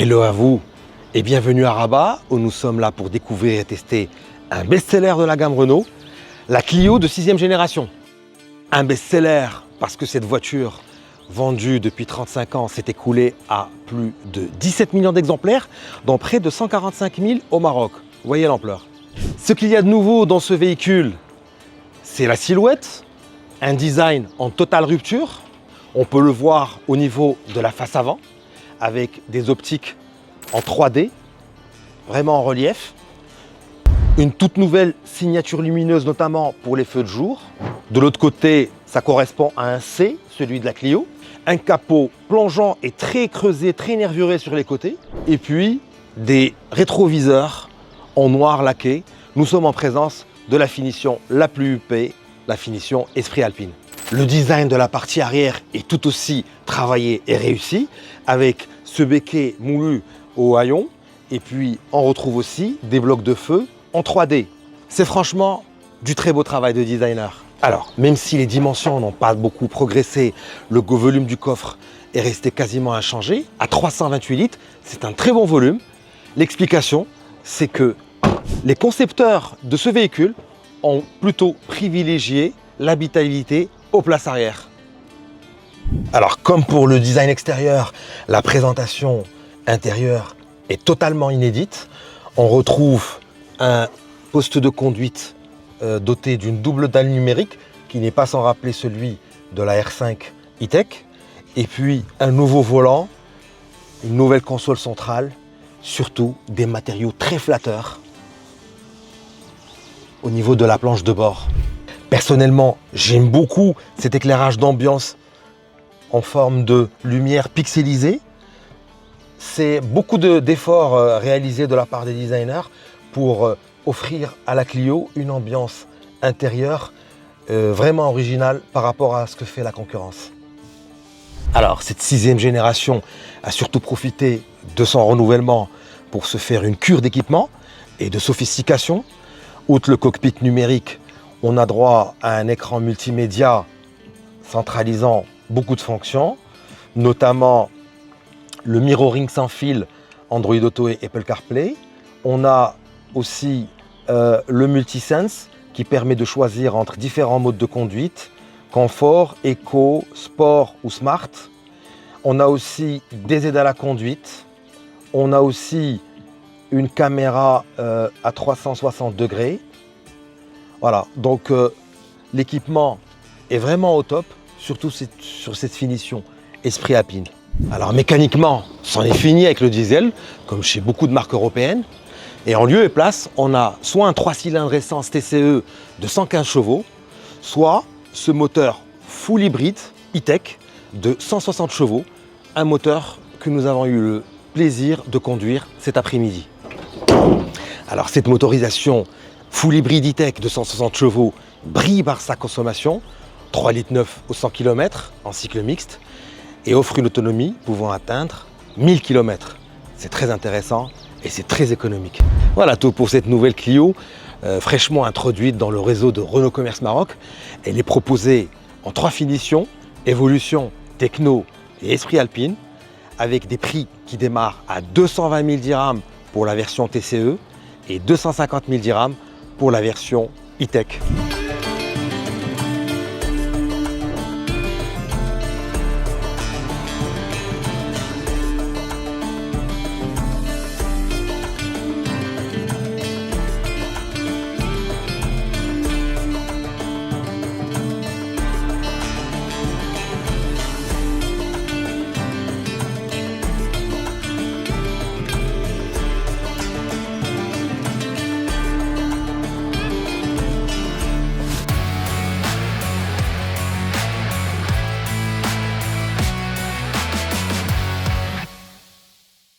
Hello à vous et bienvenue à Rabat où nous sommes là pour découvrir et tester un best-seller de la gamme Renault, la Clio de 6e génération. Un best-seller parce que cette voiture vendue depuis 35 ans s'est écoulée à plus de 17 millions d'exemplaires, dont près de 145 000 au Maroc. Vous voyez l'ampleur. Ce qu'il y a de nouveau dans ce véhicule, c'est la silhouette, un design en totale rupture. On peut le voir au niveau de la face avant, avec des optiques en 3D, vraiment en relief. Une toute nouvelle signature lumineuse, notamment pour les feux de jour. De l'autre côté, ça correspond à un C, celui de la Clio. Un capot plongeant et très creusé, très nervuré sur les côtés. Et puis, des rétroviseurs en noir laqué. Nous sommes en présence de la finition la plus huppée, la finition Esprit Alpine. Le design de la partie arrière est tout aussi travaillé et réussi, avec ce becquet moulu au haillon. Et puis, on retrouve aussi des blocs de feu en 3D. C'est franchement du très beau travail de designer. Alors, même si les dimensions n'ont pas beaucoup progressé, le volume du coffre est resté quasiment inchangé. À 328 litres, c'est un très bon volume. L'explication, c'est que les concepteurs de ce véhicule ont plutôt privilégié l'habitabilité aux places arrière. Alors, comme pour le design extérieur, la présentation intérieure est totalement inédite. On retrouve un poste de conduite doté d'une double dalle numérique qui n'est pas sans rappeler celui de la R5 E-Tech. Et puis un nouveau volant, une nouvelle console centrale, surtout des matériaux très flatteurs au niveau de la planche de bord. Personnellement, j'aime beaucoup cet éclairage d'ambiance en forme de lumière pixelisée. C'est beaucoup d'efforts réalisés de la part des designers pour offrir à la Clio une ambiance intérieure vraiment originale par rapport à ce que fait la concurrence. Alors, cette 6e génération a surtout profité de son renouvellement pour se faire une cure d'équipement et de sophistication. Outre le cockpit numérique, on a droit à un écran multimédia centralisant beaucoup de fonctions, notamment le mirroring sans fil Android Auto et Apple CarPlay. On a aussi le multisense qui permet de choisir entre différents modes de conduite, confort, éco, sport ou smart. On a aussi des aides à la conduite. On a aussi une caméra à 360 degrés. Voilà, donc l'équipement est vraiment au top, surtout sur cette finition Esprit Alpine. Alors mécaniquement, c'en est fini avec le diesel, comme chez beaucoup de marques européennes. Et en lieu et place, on a soit un 3 cylindres essence TCE de 115 chevaux, soit ce moteur full hybride E-Tech de 160 chevaux, un moteur que nous avons eu le plaisir de conduire cet après-midi. Alors cette motorisation full hybride E-Tech de 160 chevaux brille par sa consommation, 3,9 litres au 100 km en cycle mixte, et offre une autonomie pouvant atteindre 1000 km. C'est très intéressant et c'est très économique. Voilà tout pour cette nouvelle Clio, fraîchement introduite dans le réseau de Renault Commerce Maroc. Elle est proposée en 3 finitions, Évolution, Techno et Esprit Alpine, avec des prix qui démarrent à 220 000 dirhams pour la version TCE et 250 000 dirhams pour la version E-Tech.